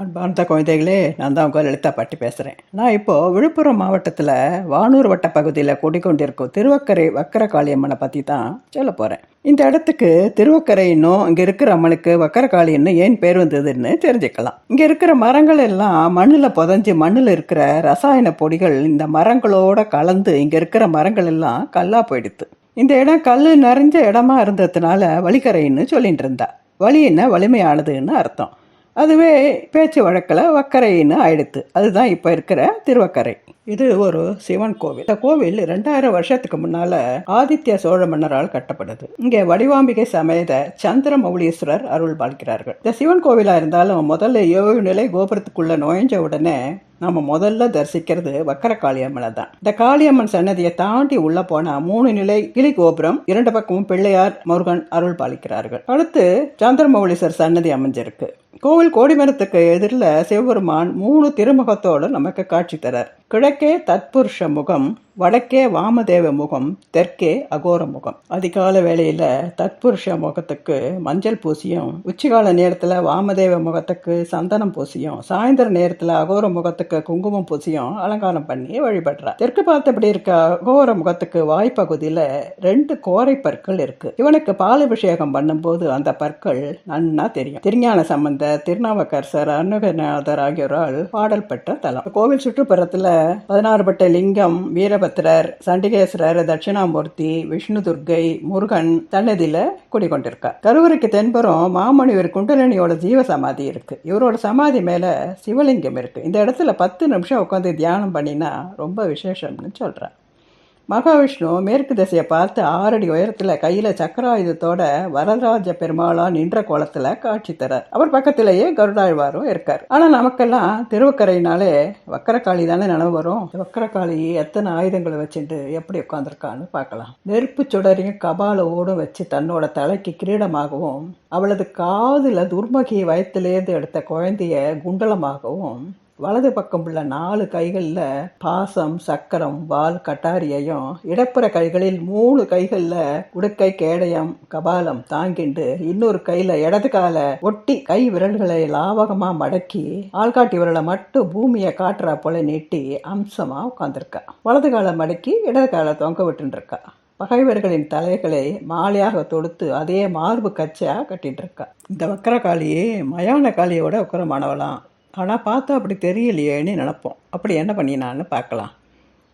அன்பார்ந்த குழந்தைகளே, நான் தான் உங்கள் லலிதா பாட்டி பேசுகிறேன். நான் இப்போது விழுப்புரம் மாவட்டத்தில் வானூர் வட்ட பகுதியில் குடிக்கொண்டிருக்கும் திருவக்கரை வக்கரகாளியம்மனை பற்றி தான் சொல்ல போகிறேன். இந்த இடத்துக்கு திருவக்கரைன்னும் இங்கே இருக்கிற அம்மனுக்கு வக்கரகாளின்னு ஏன் பேர் வந்ததுன்னு தெரிஞ்சுக்கலாம். இங்கே இருக்கிற மரங்கள் எல்லாம் மண்ணில் புதஞ்சு மண்ணில் இருக்கிற ரசாயன பொடிகள் இந்த மரங்களோட கலந்து இங்கே இருக்கிற மரங்கள் எல்லாம் கல்லாக போயிடுது. இந்த இடம் கல் நிறைஞ்ச இடமா இருந்ததுனால வழிக்கரைன்னு சொல்லிட்டு இருந்தா. வழின்னா வலிமையானதுன்னு அர்த்தம். அதுவே பேச்சு வழக்கில் வக்கரைன்னு ஆயிடுத்து. அதுதான் இப்போ இருக்கிற திருவக்கரை. இது ஒரு சிவன் கோவில். இந்த கோவில் 2000 வருஷத்துக்கு முன்னால ஆதித்ய சோழ மன்னரால் கட்டப்படுது. இங்கே வடிவாம்பிகை சமேத சந்திரமௌலீஸ்வரர் அருள் பாலிக்கிறார்கள். இந்த சிவன் கோவிலா இருந்தாலும் முதல்ல 7 நிலை கோபுரத்துக்குள்ள நுழைஞ்ச உடனே நம்ம முதல்ல தரிசிக்கிறது வக்கரகாளியம்மனை தான். இந்த காளியம்மன் சன்னதியை தாண்டி உள்ள போனா 3 நிலை கிளி கோபுரம், 2 பக்கமும் பிள்ளையார் முருகன் அருள் பாலிக்கிறார்கள். அடுத்து சந்திரமௌலீஸ்வரர் சன்னதி அமைஞ்சிருக்கு. கோவில் கோடிமரத்துக்கு எதிரில் சிவபெருமான் 3 திருமுகத்தோடு நமக்கு காட்சி தரார். கிழக்கே தத்புருஷ முகம், வடக்கே வாமதேவ முகம், தெற்கே அகோர முகம். அதிகால வேளையில தத்புருஷ முகத்துக்கு மஞ்சள் பூசியும், உச்சிகால நேரத்துல வாமதேவ முகத்துக்கு சந்தனம் பூசியும், சாயந்தர நேரத்துல அகோர முகத்துக்கு குங்குமம் பூசியும் அலங்காரம் பண்ணி வழிபடுறார். தெற்கு பார்த்தபடி இருக்க அகோர முகத்துக்கு வாய்ப்பகுதியில 2 கோரை பற்கள் இருக்கு. இவனுக்கு பாலாபிஷேகம் பண்ணும்போது அந்த பற்கள் நன்னா தெரியும். திருஞான சம்பந்தர், திருநாவுக்கரசர், அருணகிரிநாதர் ஆகியோரால் பாடல் பெற்ற தலம். கோவில் சுற்றுப்புறத்துல 16 பட்ட லிங்கம், வீரபத்ரர், சண்டிகேஸ்வரர், தட்சிணாமூர்த்தி, விஷ்ணு துர்க்கை, முருகன் சன்னதியில குடிக்கொண்டிருக்கார். கருவறைக்கு தென்புறம் மாமணிவர் குண்டலினியோட ஜீவ சமாதி இருக்கு. இவரோட சமாதி மேல சிவலிங்கம் இருக்கு. இந்த இடத்துல 10 நிமிஷம் உட்காந்து தியானம் பண்ணினா ரொம்ப விசேஷம்னு சொல்றார். மகாவிஷ்ணு மேற்கு திசையை பார்த்து 6 அடி உயரத்துல கையில சக்கராயுதத்தோட வரதராஜ பெருமாளா நின்ற கோலத்துல காட்சி தரார். அவர் பக்கத்திலேயே கருடாழ்வாரும் இருக்கார். ஆனா நமக்கெல்லாம் திருவக்கரைனாலே வக்கரகாளி தானே நினைவு வரும். வக்கரகாளி எத்தனை ஆயுதங்களை வச்சுட்டு எப்படி உட்காந்துருக்கான்னு பார்க்கலாம். நெருப்பு சுடரையும் கபால ஓடும் வச்சு தன்னோட தலைக்கு கிரீடமாகவும், அவளது காதுல துர்மகி வயத்திலேருந்து எடுத்த குழந்தைய குண்டலமாகவும், வலது பக்கம் உள்ள 4 கைகளில் பாசம், சக்கரம், வால், கட்டாரியையும், இடப்புற கைகளில் 3 கைகளில் உடுக்கை, கேடயம், கபாலம் தாங்கிண்டு, இன்னொரு கையில இடது கால ஒட்டி கை விரல்களை லாவகமா மடக்கி ஆள்காட்டி விரலை மட்டும் பூமியை காட்டுறா போல நீட்டி அம்சமா உட்காந்துருக்கா. வலது காலை மடக்கி இடது காலை தொங்க விட்டு இருக்கா. பகைவர்களின் தலைகளை மாலையாக தொடுத்து அதே மார்பு கச்சா கட்டிட்டு இருக்கா. இந்த வக்கரகாளியே மயான காளியோட உக்கரமானவளாம். ஆனால் பார்த்தா அப்படி தெரியலையேன்னு நினப்போம். அப்படி என்ன பண்ணினான்னு பார்க்கலாம்.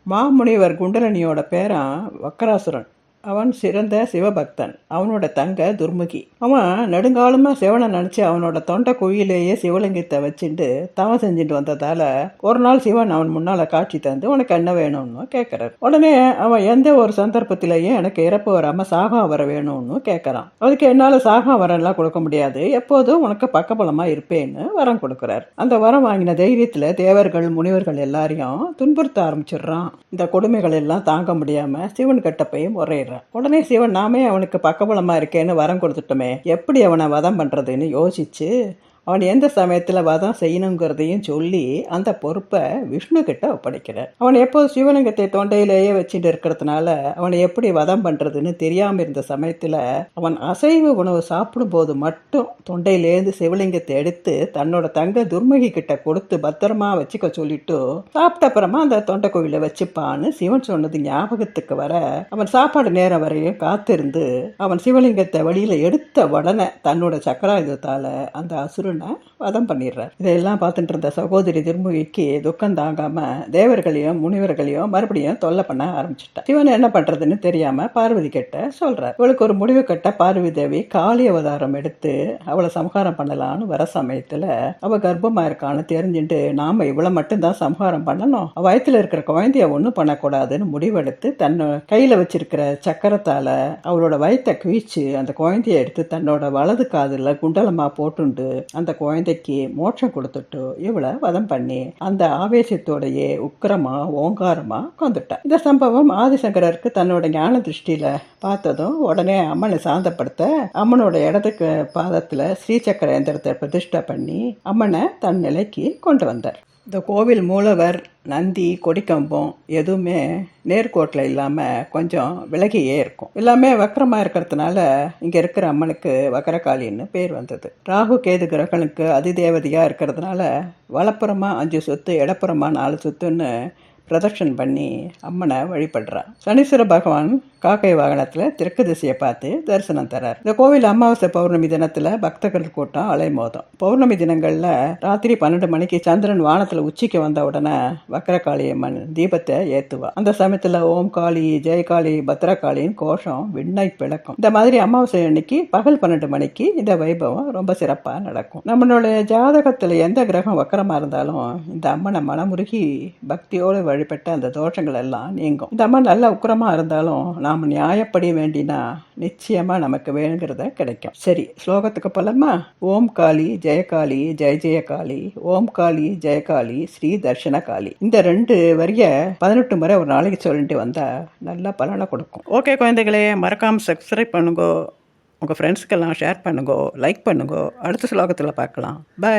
மாமுனிவர் குண்டலனியோட பேரன் வக்கராசுரன். அவன் சிறந்த சிவபக்தன். அவனோட தங்க துர்முகி. அவன் நெடுங்காலமாக சிவனை நினச்சி அவனோட தொண்டை குழியிலேயே சிவலிங்கத்தை வச்சுட்டு தவம் செஞ்சுட்டு வந்ததால ஒரு நாள் சிவன் அவன் முன்னால் காட்சி தந்து உனக்கு என்ன வேணும்னு கேட்குறாரு. உடனே அவன் எந்த ஒரு சந்தர்ப்பத்திலேயே எனக்கு இறப்பு வராமல் சாகா வர வேணும்னு கேட்குறான். அதுக்கு என்னால் சாகா வரம்லாம் கொடுக்க முடியாது, எப்போதும் உனக்கு பக்கபலமாக இருப்பேன்னு வரம் கொடுக்குறாரு. அந்த வரம் வாங்கின தைரியத்தில் தேவர்கள் முனிவர்கள் எல்லாரையும் துன்புறுத்த ஆரம்பிச்சிடுறான். இந்த கொடுமைகள் எல்லாம் தாங்க முடியாமல் சிவன் கிட்ட போய் முறையிடுறான். உடனே சிவன், நாமே அவனுக்கு பக்கபலமா இருக்கேன்னு வரம் கொடுத்துட்டோமே, எப்படி அவனை வதம் பண்றதுன்னு யோசிச்சு அவன் எந்த சமயத்துல வதம் செய்யணுங்கிறதையும் சொல்லி அந்த பொறுப்பை விஷ்ணு கிட்ட ஒப்படைக்கிறார். அவன் எப்போ சிவலிங்கத்தை தொண்டையிலேயே வச்சுட்டு இருக்கிறதுனால அவனை எப்படி வதம் பண்றதுன்னு தெரியாம இருந்த சமயத்துல அவன் அசைவ உணவு சாப்பிடும் போது மட்டும் தொண்டையிலேருந்து சிவலிங்கத்தை எடுத்து தன்னோட தங்க துர்மகி கிட்ட கொடுத்து பத்திரமா வச்சுக்க சொல்லிட்டு சாப்பிட்ட அப்புறமா அந்த தொண்டை கோவில வச்சுப்பான்னு சிவன் சொன்னது ஞாபகத்துக்கு வர அவன் சாப்பாடு நேரம் வரையும் காத்திருந்து அவன் சிவலிங்கத்தை வழியில எடுத்த உடனே தன்னோட சக்கராயுதத்தால அந்த அசுரனை வதம் பண்ணிடுறார். இதையெல்லாம் பார்த்துட்டு இருந்த சகோதரி திருமுகிக்கு துக்கம் தாங்காம தேவர்களையும் முனிவர்களையும் மறுபடியும் தொல்லை பண்ண ஆரம்பிச்சுட்டா. சிவன் என்ன பண்றதுன்னு தெரியாம பார்வதி கிட்ட சொல்றார். இவளுக்கு ஒரு முடிவு கட்ட பார்வதி தேவி காளி அவதாரம் எடுத்து அவளை சம்ஹாரம் பண்ணலான்னு வர சமயத்துல அவ கர்ப்பமா இருக்கான்னு தெரிஞ்சுட்டு நாம இவளை மட்டும்தான் சம்ஹாரம் பண்ணணும், வயத்துல இருக்கிற குழந்தைய ஒண்ணும் பண்ணக்கூடாதுன்னு முடிவெடுத்து தன்னை கையில வச்சிருக்கிற சக்கரத்தால அவளோட வயத்தை குவிச்சு அந்த குழந்தைய எடுத்து தன்னோட வலது காதுல குண்டலமா போட்டுண்டு அந்த குழந்தைக்கு மோட்சம் கொடுத்துட்டு இவளை வதம் பண்ணி அந்த ஆவேசத்தோடையே உக்கிரமா ஓங்காரமா கொண்டுட்டா. இந்த சம்பவம் ஆதிசங்கரருக்கு தன்னோட ஞான திருஷ்டியில பார்த்ததும் உடனே அம்மனை சாந்தப்படுத்த அம்மனோட இடத்துக்கு பாதத்துல ஸ்ரீசக்கர எந்திரத்தை பிரதிஷ்டை பண்ணி அம்மனை தன் நிலைக்கு கொண்டு வந்தார். இந்த கோவில் மூலவர், நந்தி, கொடிக்கம்பம் எதுவுமே நேர்கோட்டில் இல்லாமல் கொஞ்சம் விலகியே இருக்கும். எல்லாமே வக்கரமாக இருக்கிறதுனால இங்கே இருக்கிற அம்மனுக்கு வக்கரகாளின்னு பேர் வந்தது. ராகு கேது கிரகனுக்கு அதிதேவதையாக இருக்கிறதுனால வலப்புறமாக 5 சுத்து, இடப்புறமா 4 சுத்துன்னு பிரதட்சணம் பண்ணி அம்மனை வழிபடுறா. சனீஸ்வர பகவான் காக்கை வாகனத்தில் தெற்கு திசையை பார்த்து தரிசனம் தரார். இந்த கோவில் அமாவாசை பௌர்ணமி தினத்தில் பக்தர்கள் கூட்டம் அலைமோதும். பௌர்ணமி தினங்களில் ராத்திரி 12 மணிக்கு சந்திரன் வானத்தில் உச்சிக்கு வந்த உடனே வக்கரகாளி அம்மன் தீபத்தை ஏற்றுவா. அந்த சமயத்தில் ஓம் காளி, ஜெயகாளி, பத்ரகாளின்னு கோஷம் விண்ணை பிளக்கும். இந்த மாதிரி அமாவாசை அன்னைக்கு பகல் 12 மணிக்கு இந்த வைபவம் ரொம்ப சிறப்பாக நடக்கும். நம்மளுடைய ஜாதகத்தில் எந்த கிரகம் வக்கரமாக இருந்தாலும் இந்த அம்மனை மனமுருகி பக்தியோடு வழிபட்ட அந்த தோஷங்கள் எல்லாம் நீங்கும். இந்த அம்மன் நல்ல உக்கிரமாக இருந்தாலும் நாம் நியாயப்படி வேண்டினா நிச்சயமா நமக்கு வேணுங்கிறத கிடைக்கும். சரி, ஸ்லோகத்துக்கு போலமா. ஓம் காளி ஜெயகாளி ஜெய ஜெயகாளி, ஓம் காளி ஜெயகாளி ஸ்ரீ தர்ஷன காளி. இந்த 2 வரிய 18 முறை ஒரு நாளைக்கு சொல்லிட்டு வந்தா நல்ல பலனை கொடுக்கும். ஓகே குழந்தைகளே, மறக்காம சப்ஸ்கிரைப் பண்ணுங்க, உங்கள் ஃப்ரெண்ட்ஸுக்கெல்லாம் ஷேர் பண்ணுங்க, லைக் பண்ணுங்க. அடுத்த ஸ்லோகத்தில் பார்க்கலாம். பை.